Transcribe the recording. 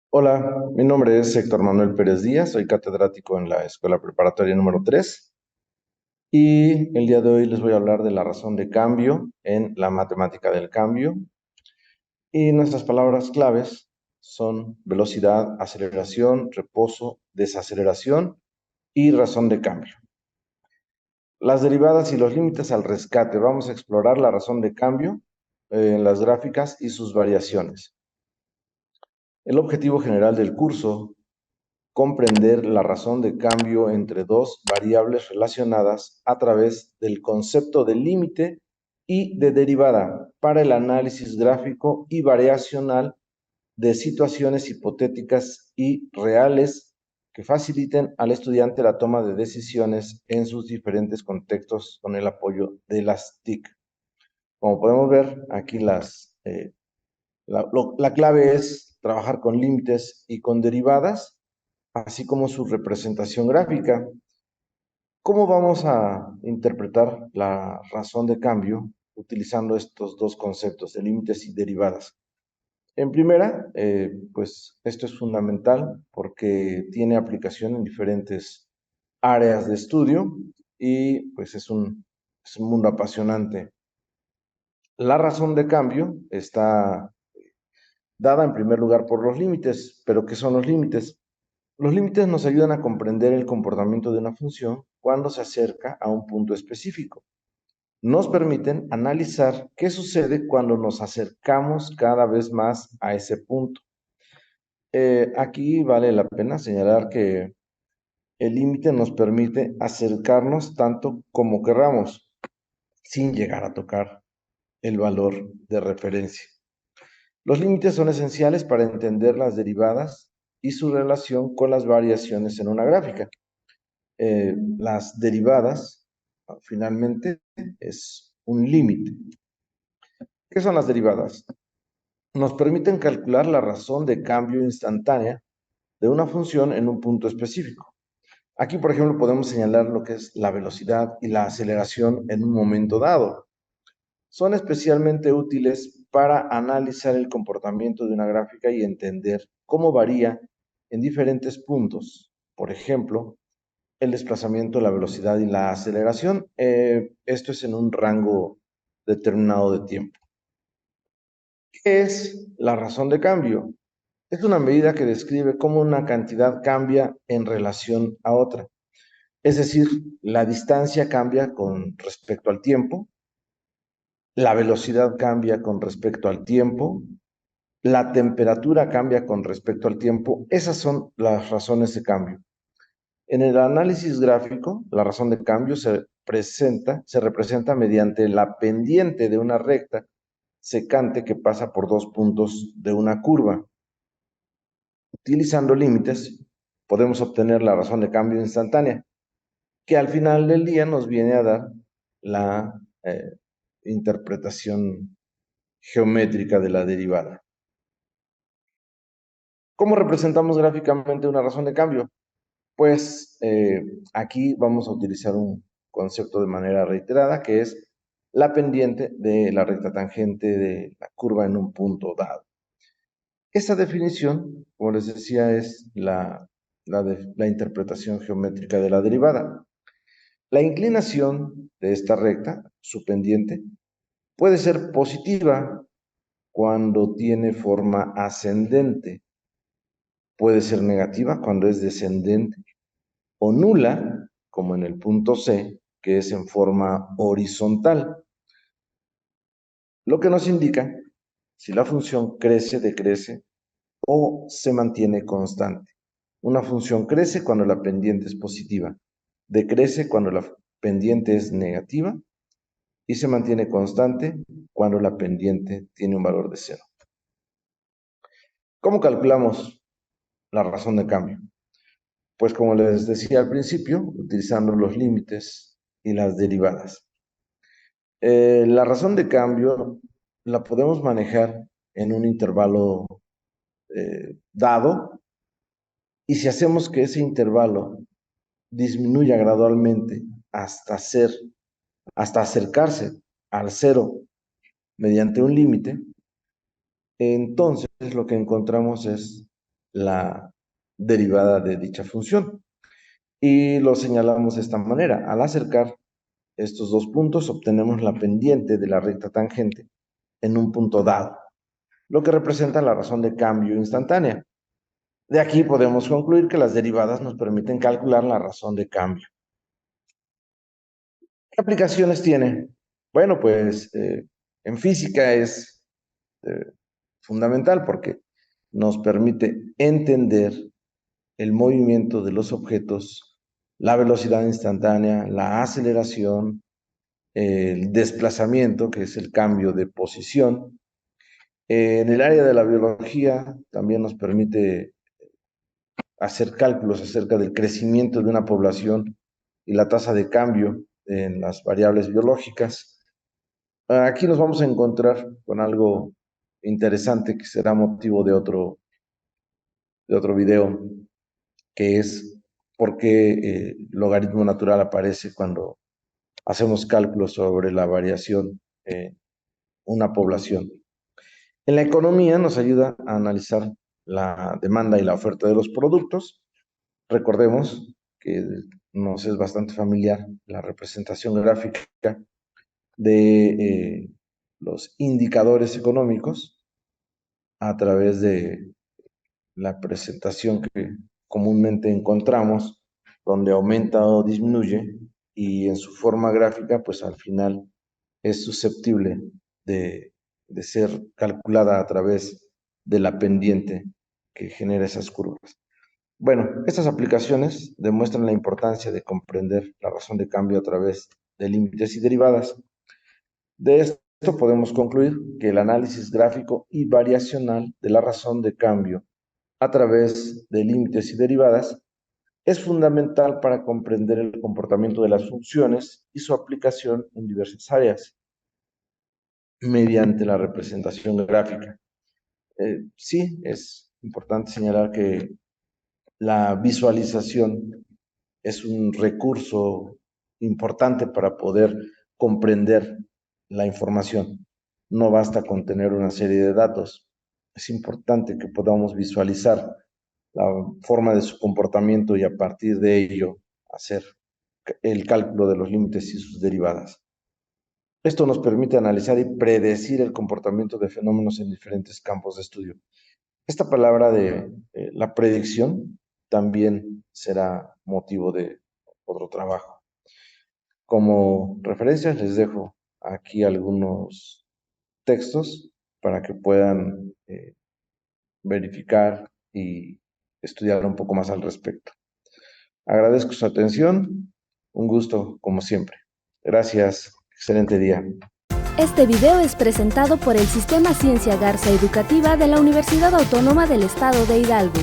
Hola, mi nombre es Héctor Manuel Pérez Díaz, soy catedrático en la Escuela Preparatoria número 3 y el día de hoy les voy a hablar de la razón de cambio en la matemática del cambio y nuestras palabras claves son velocidad, aceleración, reposo, desaceleración y razón de cambio. Las derivadas y los límites al rescate. Vamos a explorar la razón de cambio en las gráficas y sus variaciones. El objetivo general del curso: comprender la razón de cambio entre dos variables relacionadas a través del concepto de límite y de derivada para el análisis gráfico y variacional de situaciones hipotéticas y reales que faciliten al estudiante la toma de decisiones en sus diferentes contextos con el apoyo de las TIC. Como podemos ver, aquí la clave es trabajar con límites y con derivadas, así como su representación gráfica. ¿Cómo vamos a interpretar la razón de cambio utilizando estos dos conceptos de límites y derivadas? En primera, pues esto es fundamental porque tiene aplicación en diferentes áreas de estudio y pues es un mundo apasionante. La razón de cambio está dada en primer lugar por los límites, pero ¿qué son los límites? Los límites nos ayudan a comprender el comportamiento de una función cuando se acerca a un punto específico. Nos permiten analizar qué sucede cuando nos acercamos cada vez más a ese punto. Aquí vale la pena señalar que el límite nos permite acercarnos tanto como querramos, sin llegar a tocar el valor de referencia. Los límites son esenciales para entender las derivadas y su relación con las variaciones en una gráfica. Las derivadas, finalmente, es un límite. ¿Qué son las derivadas? Nos permiten calcular la razón de cambio instantánea de una función en un punto específico. Aquí, por ejemplo, podemos señalar lo que es la velocidad y la aceleración en un momento dado. Son especialmente útiles para analizar el comportamiento de una gráfica y entender cómo varía en diferentes puntos. Por ejemplo, el desplazamiento, la velocidad y la aceleración. Esto es en un rango determinado de tiempo. ¿Qué es la razón de cambio? Es una medida que describe cómo una cantidad cambia en relación a otra. Es decir, la distancia cambia con respecto al tiempo, la velocidad cambia con respecto al tiempo, la temperatura cambia con respecto al tiempo. Esas son las razones de cambio. En el análisis gráfico, la razón de cambio se representa mediante la pendiente de una recta secante que pasa por dos puntos de una curva. Utilizando límites, podemos obtener la razón de cambio instantánea, que al final del día nos viene a dar la interpretación geométrica de la derivada. ¿Cómo representamos gráficamente una razón de cambio? Pues aquí vamos a utilizar un concepto de manera reiterada, que es la pendiente de la recta tangente de la curva en un punto dado. Esta definición, como les decía, es la interpretación geométrica de la derivada. La inclinación de esta recta, su pendiente, puede ser positiva cuando tiene forma ascendente, puede ser negativa cuando es descendente, o nula, como en el punto C, que es en forma horizontal, lo que nos indica si la función crece, decrece o se mantiene constante. Una función crece cuando la pendiente es positiva, decrece cuando la pendiente es negativa y se mantiene constante cuando la pendiente tiene un valor de cero. ¿Cómo calculamos la razón de cambio? Pues como les decía al principio, utilizando los límites y las derivadas. La razón de cambio la podemos manejar en un intervalo dado, y si hacemos que ese intervalo disminuya gradualmente hasta acercarse al cero mediante un límite, entonces lo que encontramos es la derivada de dicha función. Y lo señalamos de esta manera. Al acercar estos dos puntos, obtenemos la pendiente de la recta tangente en un punto dado, lo que representa la razón de cambio instantánea. De aquí podemos concluir que las derivadas nos permiten calcular la razón de cambio. ¿Qué aplicaciones tiene? Bueno, pues en física es fundamental porque nos permite entender el movimiento de los objetos, la velocidad instantánea, la aceleración, el desplazamiento, que es el cambio de posición. En el área de la biología también nos permite hacer cálculos acerca del crecimiento de una población y la tasa de cambio en las variables biológicas. Aquí nos vamos a encontrar con algo interesante que será motivo de otro video, que es por qué logaritmo natural aparece cuando hacemos cálculos sobre la variación en una población. En la economía nos ayuda a analizar la demanda y la oferta de los productos. Recordemos que nos es bastante familiar la representación gráfica de los indicadores económicos a través de la presentación que comúnmente encontramos, donde aumenta o disminuye, y en su forma gráfica, pues al final es susceptible de ser calculada a través de la pendiente que genera esas curvas. Bueno, estas aplicaciones demuestran la importancia de comprender la razón de cambio a través de límites y derivadas. De esto podemos concluir que el análisis gráfico y variacional de la razón de cambio a través de límites y derivadas es fundamental para comprender el comportamiento de las funciones y su aplicación en diversas áreas mediante la representación gráfica. Sí, es importante señalar que la visualización es un recurso importante para poder comprender la información. No basta con tener una serie de datos. Es importante que podamos visualizar la forma de su comportamiento y a partir de ello hacer el cálculo de los límites y sus derivadas. Esto nos permite analizar y predecir el comportamiento de fenómenos en diferentes campos de estudio. Esta palabra de la predicción también será motivo de otro trabajo. Como referencias les dejo aquí algunos textos para que puedan verificar y estudiar un poco más al respecto. Agradezco su atención. Un gusto, como siempre. Gracias. Excelente día. Este video es presentado por el Sistema Ciencia Garza Educativa de la Universidad Autónoma del Estado de Hidalgo.